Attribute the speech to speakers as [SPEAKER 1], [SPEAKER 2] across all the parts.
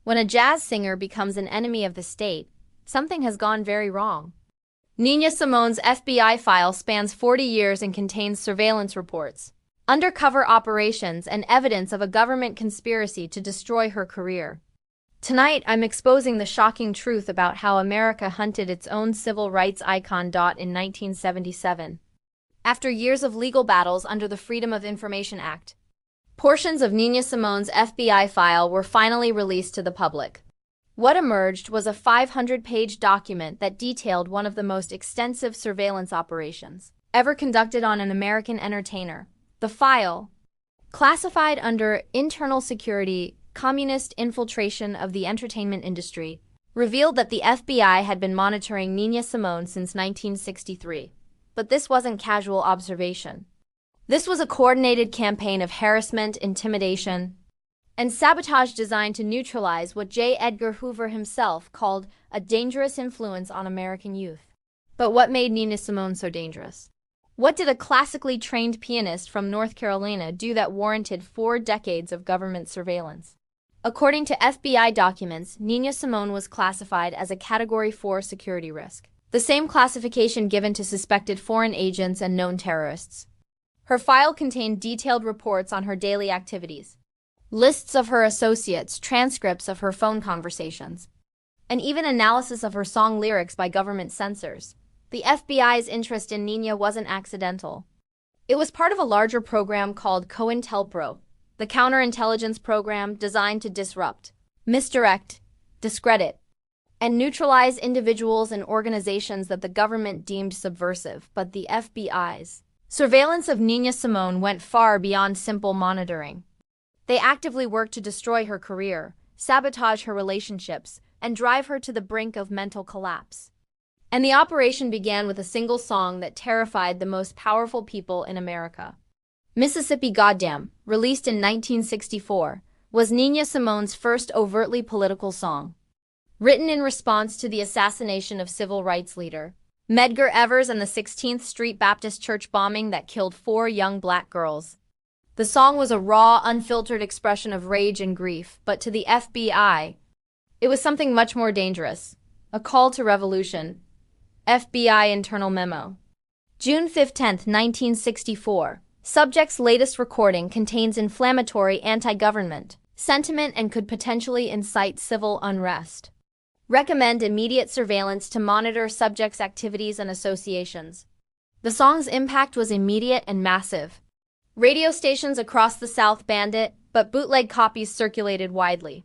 [SPEAKER 1] When a jazz singer becomes an enemy of the state, something has gone very wrong. Nina Simone's FBI file spans 40 years and contains surveillance reports, undercover operations, and evidence of a government conspiracy to destroy her career. Tonight, I'm exposing the shocking truth about how America hunted its own civil rights icon. In 1977, after years of legal battles under the Freedom of Information Act, portions of Nina Simone's FBI file were finally released to the public. What emerged was a 500-page document that detailed one of the most extensive surveillance operations ever conducted on an American entertainer. The file, classified under Internal Security, Communist Infiltration of the Entertainment Industry, revealed that the FBI had been monitoring Nina Simone since 1963. But this wasn't casual observation. This was a coordinated campaign of harassment, intimidation, and sabotage designed to neutralize what J Edgar Hoover himself called a dangerous influence on American youth. But what made Nina Simone so dangerous? What did a classically trained pianist from North Carolina do that warranted 4 decades of government surveillance? According to FBI documents, Nina Simone was classified as a Category 4 security risk, the same classification given to suspected foreign agents and known terrorists. Her file contained detailed reports on her daily activities, lists of her associates, transcripts of her phone conversations, and even analysis of her song lyrics by government censors. The FBI's interest in Nina wasn't accidental. It was part of a larger program called COINTELPRO, the counterintelligence program designed to disrupt, misdirect, discredit, and neutralize individuals and organizations that the government deemed subversive. But the FBI's surveillance of Nina Simone went far beyond simple monitoring. They actively worked to destroy her career, sabotage her relationships, and drive her to the brink of mental collapse. And the operation began with a single song that terrified the most powerful people in America. Mississippi Goddam, released in 1964, was Nina Simone's first overtly political song. Written in response to the assassination of civil rights leader Medgar Evers and the 16th Street Baptist Church bombing that killed 4 young black girls. The song was a raw, unfiltered expression of rage and grief, but to the FBI, it was something much more dangerous. A call to revolution. FBI internal memo. June 15, 1964. Subject's latest recording contains inflammatory anti-government sentiment and could potentially incite civil unrest. Recommend immediate surveillance to monitor subject's activities and associations. The song's impact was immediate and massive. Radio stations across the South banned it, but bootleg copies circulated widely.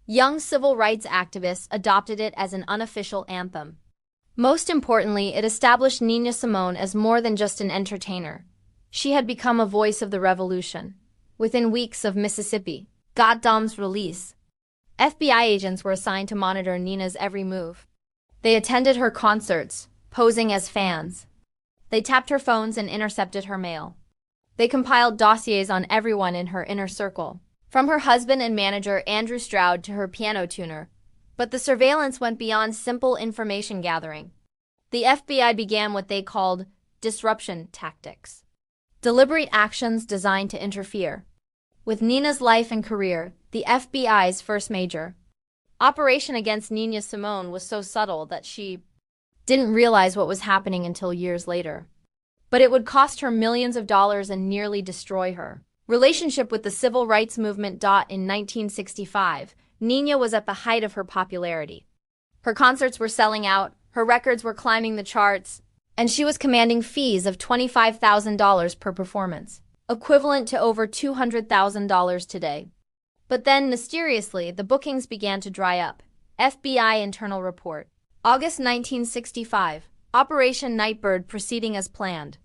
[SPEAKER 1] Young civil rights activists adopted it as an unofficial anthem. Most importantly, it established Nina Simone as more than just an entertainer. She had become a voice of the revolution. Within weeks of Mississippi Goddam's release, FBI agents were assigned to monitor Nina's every move. They attended her concerts, posing as fans. They tapped her phones and intercepted her mail. They compiled dossiers on everyone in her inner circle, from her husband and manager Andrew Stroud to her piano tuner. But the surveillance went beyond simple information gathering. The FBI began what they called disruption tactics, deliberate actions designed to interfere with Nina's life and career. The FBI's first major operation against Nina Simone was so subtle that she didn't realize what was happening until years later. But it would cost her millions of dollars and nearly destroy her relationship with the civil rights movement. In 1965, Nina was at the height of her popularity. Her concerts were selling out, her records were climbing the charts, and she was commanding fees of $25,000 per performance, equivalent to over $200,000 today. But then, mysteriously, the bookings began to dry up. FBI internal report. August 1965. Operation Nightbird proceeding as planned.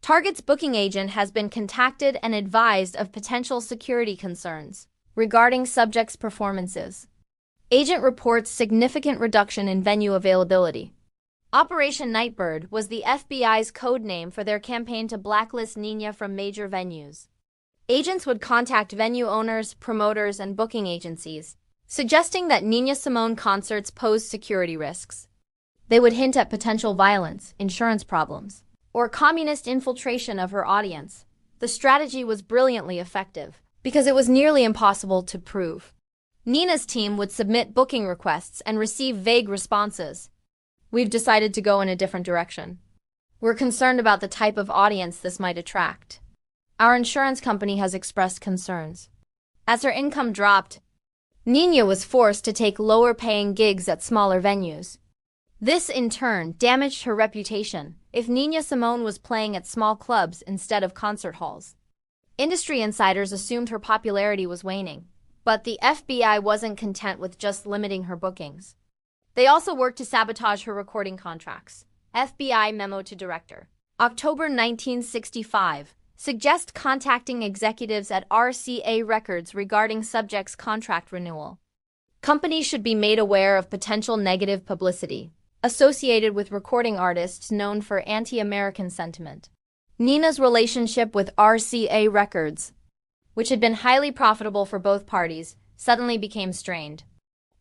[SPEAKER 1] Target's booking agent has been contacted and advised of potential security concerns regarding subjects' performances. Agent reports significant reduction in venue availability. Operation Nightbird was the FBI's code name for their campaign to blacklist Nina from major venues. Agents would contact venue owners, promoters, and booking agencies, suggesting that Nina Simone concerts posed security risks. They would hint at potential violence, insurance problems, or communist infiltration of her audience. The strategy was brilliantly effective, because it was nearly impossible to prove. Nina's team would submit booking requests and receive vague responses. We've decided to go in a different direction. We're concerned about the type of audience this might attract. Our insurance company has expressed concerns. As her income dropped, Nina was forced to take lower-paying gigs at smaller venues. This, in turn, damaged her reputation if Nina Simone was playing at small clubs instead of concert halls. Industry insiders assumed her popularity was waning, but the FBI wasn't content with just limiting her bookings. They also worked to sabotage her recording contracts. FBI memo to director. October 1965. Suggest contacting executives at RCA Records regarding subject's contract renewal. Companies should be made aware of potential negative publicity associated with recording artists known for anti-American sentiment. Nina's relationship with RCA Records, which had been highly profitable for both parties, suddenly became strained.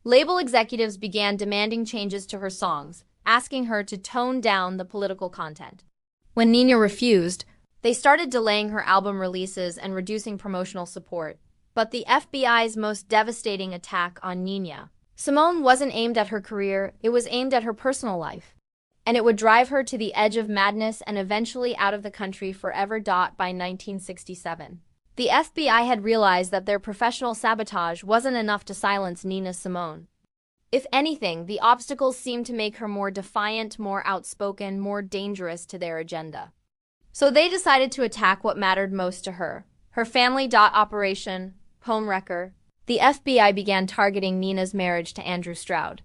[SPEAKER 1] Label executives began demanding changes to her songs, asking her to tone down the political content. When Nina refused, they started delaying her album releases and reducing promotional support. But the FBI's most devastating attack on Nina Simone wasn't aimed at her career, it was aimed at her personal life. And it would drive her to the edge of madness and eventually out of the country forever. By 1967. The FBI had realized that their professional sabotage wasn't enough to silence Nina Simone. If anything, the obstacles seemed to make her more defiant, more outspoken, more dangerous to their agenda. So they decided to attack what mattered most to her, her family. Operation Homewrecker. The FBI began targeting Nina's marriage to Andrew Stroud.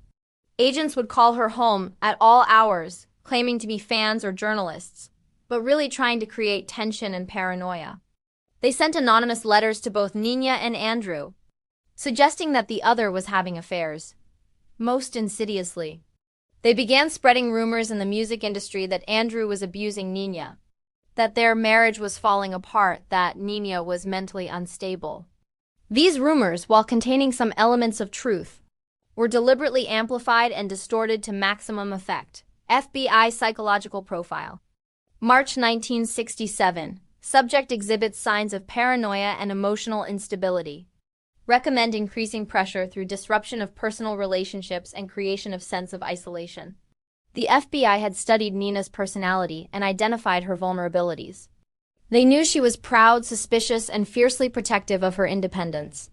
[SPEAKER 1] Agents would call her home at all hours, claiming to be fans or journalists, but really trying to create tension and paranoia. They sent anonymous letters to both Nina and Andrew, suggesting that the other was having affairs. Most insidiously, they began spreading rumors in the music industry that Andrew was abusing Nina, that their marriage was falling apart, that Nina was mentally unstable. These rumors, while containing some elements of truth, were deliberately amplified and distorted to maximum effect. FBI psychological profile. March 1967. Subject exhibits signs of paranoia and emotional instability. Recommend increasing pressure through disruption of personal relationships and creation of sense of isolation. The FBI had studied Nina's personality and identified her vulnerabilities. They knew she was proud, suspicious, and fiercely protective of her independence.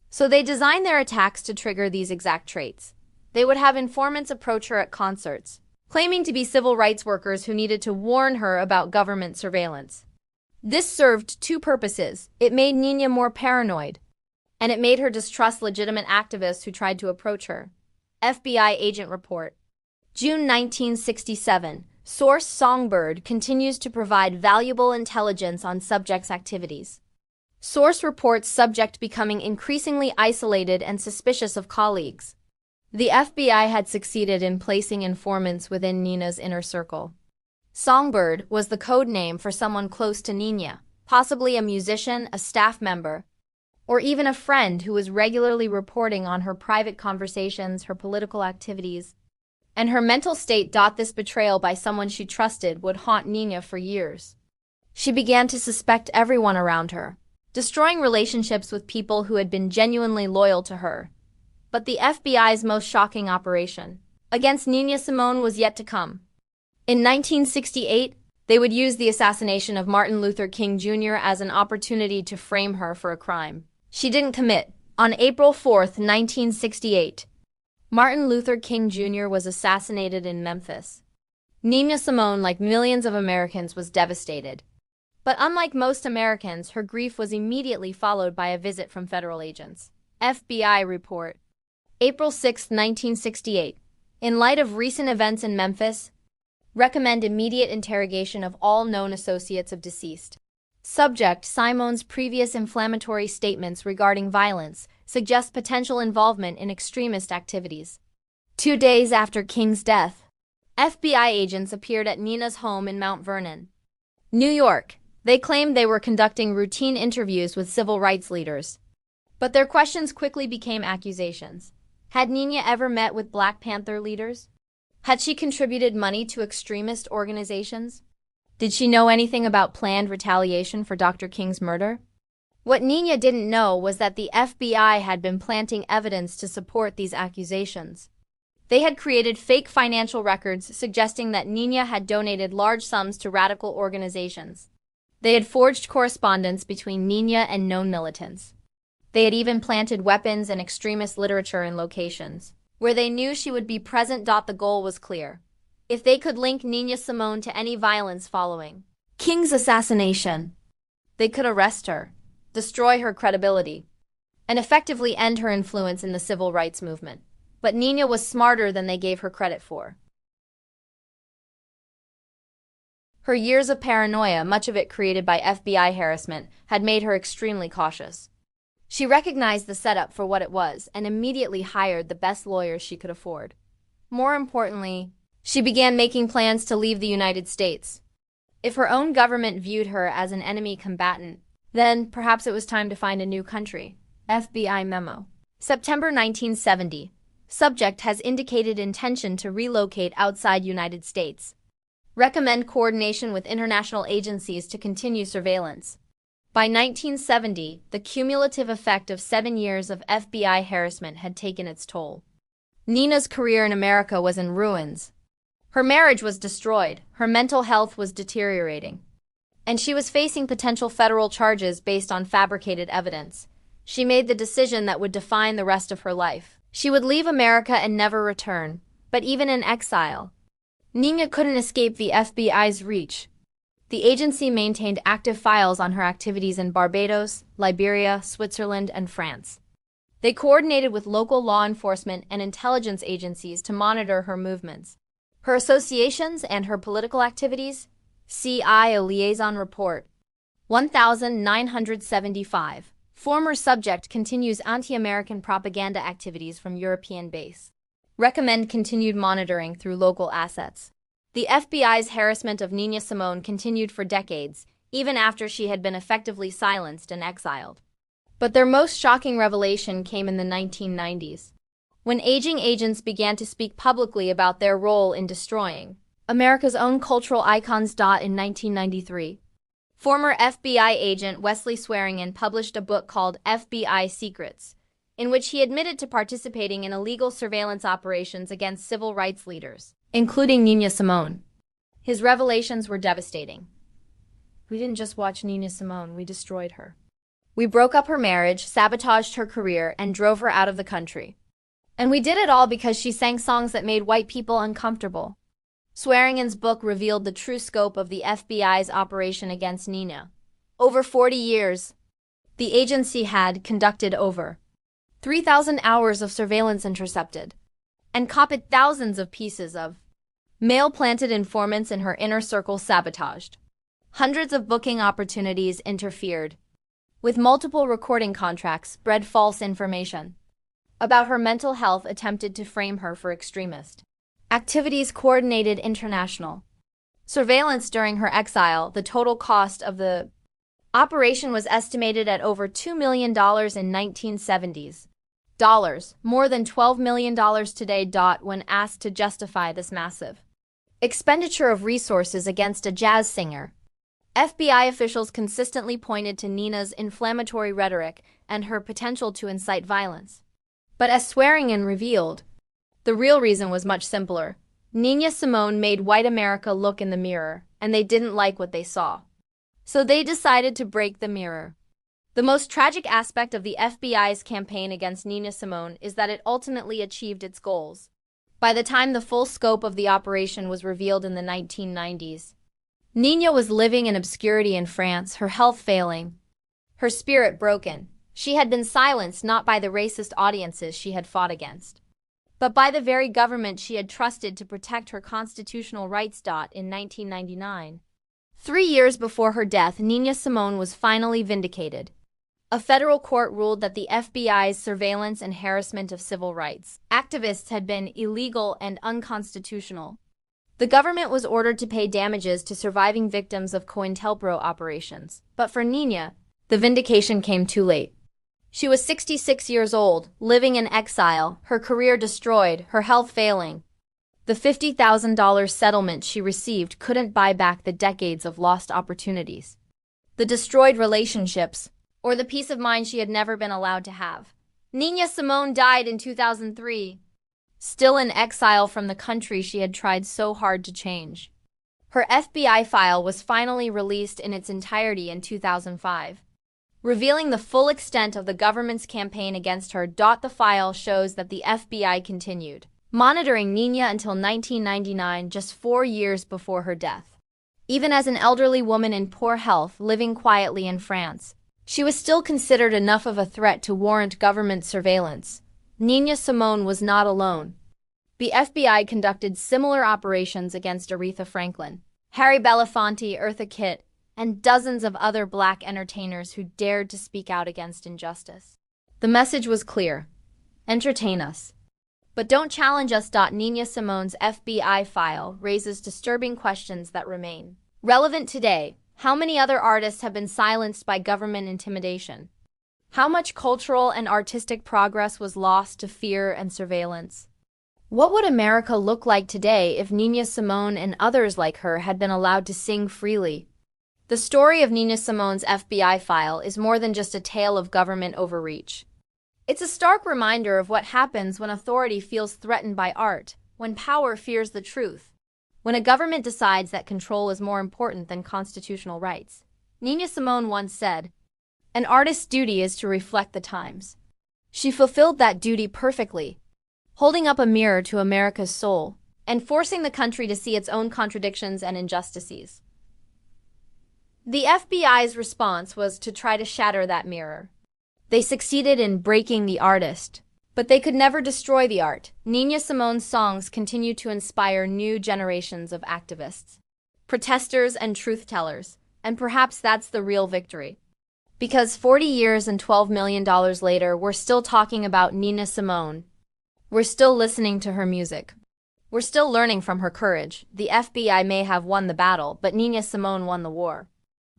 [SPEAKER 1] So they designed their attacks to trigger these exact traits. They would have informants approach her at concerts, claiming to be civil rights workers who needed to warn her about government surveillance. This served two purposes. It made Nina more paranoid, and it made her distrust legitimate activists who tried to approach her. FBI agent report. June 1967. Source Songbird continues to provide valuable intelligence on subject's activities. Source reports subject becoming increasingly isolated and suspicious of colleagues. The FBI had succeeded in placing informants within Nina's inner circle. Songbird was the code name for someone close to Nina, possibly a musician, a staff member, or even a friend who was regularly reporting on her private conversations, her political activities, and her mental state. This betrayal by someone she trusted would haunt Nina for years. She began to suspect everyone around her, destroying relationships with people who had been genuinely loyal to her. But the FBI's most shocking operation against Nina Simone was yet to come. In 1968, they would use the assassination of Martin Luther King Jr. as an opportunity to frame her for a crime she didn't commit. On April 4, 1968, Martin Luther King Jr. was assassinated in Memphis. Nina Simone, like millions of Americans, was devastated. But unlike most Americans, her grief was immediately followed by a visit from federal agents. FBI report. April 6, 1968. In light of recent events in Memphis, recommend immediate interrogation of all known associates of deceased. Subject: Simone's previous inflammatory statements regarding violence suggest potential involvement in extremist activities. 2 days after King's death, FBI agents appeared at Nina's home in Mount Vernon, New York. They claimed they were conducting routine interviews with civil rights leaders. But their questions quickly became accusations. Had Nina ever met with Black Panther leaders? Had she contributed money to extremist organizations? Did she know anything about planned retaliation for Dr. King's murder? What Nina didn't know was that the FBI had been planting evidence to support these accusations. They had created fake financial records suggesting that Nina had donated large sums to radical organizations. They had forged correspondence between Nina and known militants. They had even planted weapons and extremist literature in locations where they knew she would be present. The goal was clear. If they could link Nina Simone to any violence following King's assassination, they could arrest her, destroy her credibility, and effectively end her influence in the civil rights movement. But Nina was smarter than they gave her credit for. Her years of paranoia, much of it created by FBI harassment, had made her extremely cautious. She recognized the setup for what it was and immediately hired the best lawyers she could afford. More importantly, she began making plans to leave the United States. If her own government viewed her as an enemy combatant, then perhaps it was time to find a new country. FBI memo. September 1970. Subject has indicated intention to relocate outside United States. Recommend coordination with international agencies to continue surveillance. By 1970, the cumulative effect of 7 years of FBI harassment had taken its toll. Nina's career in America was in ruins. Her marriage was destroyed, her mental health was deteriorating, and she was facing potential federal charges based on fabricated evidence. She made the decision that would define the rest of her life. She would leave America and never return, but even in exile, Nina couldn't escape the FBI's reach. The agency maintained active files on her activities in Barbados, Liberia, Switzerland, and France. They coordinated with local law enforcement and intelligence agencies to monitor her movements, her associations, and her political activities. See a liaison report. 1975. Former subject continues anti-American propaganda activities from European base. Recommend continued monitoring through local assets. The FBI's harassment of Nina Simone continued for decades, even after she had been effectively silenced and exiled. But their most shocking revelation came in the 1990s, when aging agents began to speak publicly about their role in destroying America's own cultural icons. In 1993, former FBI agent Wesley Swearingen published a book called FBI Secrets, in which he admitted to participating in illegal surveillance operations against civil rights leaders, including Nina Simone. His revelations were devastating. We didn't just watch Nina Simone, we destroyed her. We broke up her marriage, sabotaged her career, and drove her out of the country. And we did it all because she sang songs that made white people uncomfortable. Swearingen's book revealed the true scope of the FBI's operation against Nina. Over 40 years, the agency had conducted over 3,000 hours of surveillance intercepted, and copied thousands of pieces of mail-planted informants in her inner circle sabotaged. Hundreds of booking opportunities interfered with multiple recording contracts, spread false information about her mental health, attempted to frame her for extremist activities, coordinated international surveillance during her exile. The total cost of the operation was estimated at over $2 million in 1970s. More than $12 million today. When asked to justify this massive expenditure of resources against a jazz singer, FBI officials consistently pointed to Nina's inflammatory rhetoric and her potential to incite violence. But as Swearingen revealed, the real reason was much simpler. Nina Simone made white America look in the mirror, and they didn't like what they saw. So they decided to break the mirror. The most tragic aspect of the FBI's campaign against Nina Simone is that it ultimately achieved its goals. By the time the full scope of the operation was revealed in the 1990s, Nina was living in obscurity in France, her health failing, her spirit broken. She had been silenced not by the racist audiences she had fought against, but by the very government she had trusted to protect her constitutional rights. In 1999, 3 years before her death, Nina Simone was finally vindicated. A federal court ruled that the FBI's surveillance and harassment of civil rights activists had been illegal and unconstitutional. The government was ordered to pay damages to surviving victims of COINTELPRO operations. But for Nina, the vindication came too late. She was 66 years old, living in exile, her career destroyed, her health failing. The $50,000 settlement she received couldn't buy back the decades of lost opportunities, the destroyed relationships, or the peace of mind she had never been allowed to have. Nina Simone died in 2003, still in exile from the country she had tried so hard to change. Her FBI file was finally released in its entirety in 2005, revealing the full extent of the government's campaign against her. The file shows that the FBI continued monitoring Nina until 1999, just 4 years before her death. Even as an elderly woman in poor health living quietly in France, she was still considered enough of a threat to warrant government surveillance. Nina Simone was not alone. The FBI conducted similar operations against Aretha Franklin, Harry Belafonte, Eartha Kitt, and dozens of other black entertainers who dared to speak out against injustice. The message was clear: entertain us, but don't challenge us. Nina Simone's FBI file raises disturbing questions that remain relevant today. How many other artists have been silenced by government intimidation? How much cultural and artistic progress was lost to fear and surveillance? What would America look like today if Nina Simone and others like her had been allowed to sing freely? The story of Nina Simone's FBI file is more than just a tale of government overreach. It's a stark reminder of what happens when authority feels threatened by art, when power fears the truth, when a government decides that control is more important than constitutional rights. Nina Simone once said, "An artist's duty is to reflect the times." She fulfilled that duty perfectly, holding up a mirror to America's soul and forcing the country to see its own contradictions and injustices. The FBI's response was to try to shatter that mirror. They succeeded in breaking the artist, but they could never destroy the art. Nina Simone's songs continue to inspire new generations of activists, protesters, and truth-tellers, and perhaps that's the real victory. Because 40 years and $12 million later, we're still talking about Nina Simone. We're still listening to her music. We're still learning from her courage. The FBI may have won the battle, but Nina Simone won the war.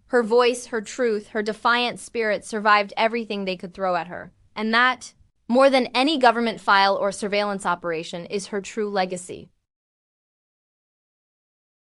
[SPEAKER 1] Her voice, her truth, her defiant spirit survived everything they could throw at her. And that, more than any government file or surveillance operation, is her true legacy.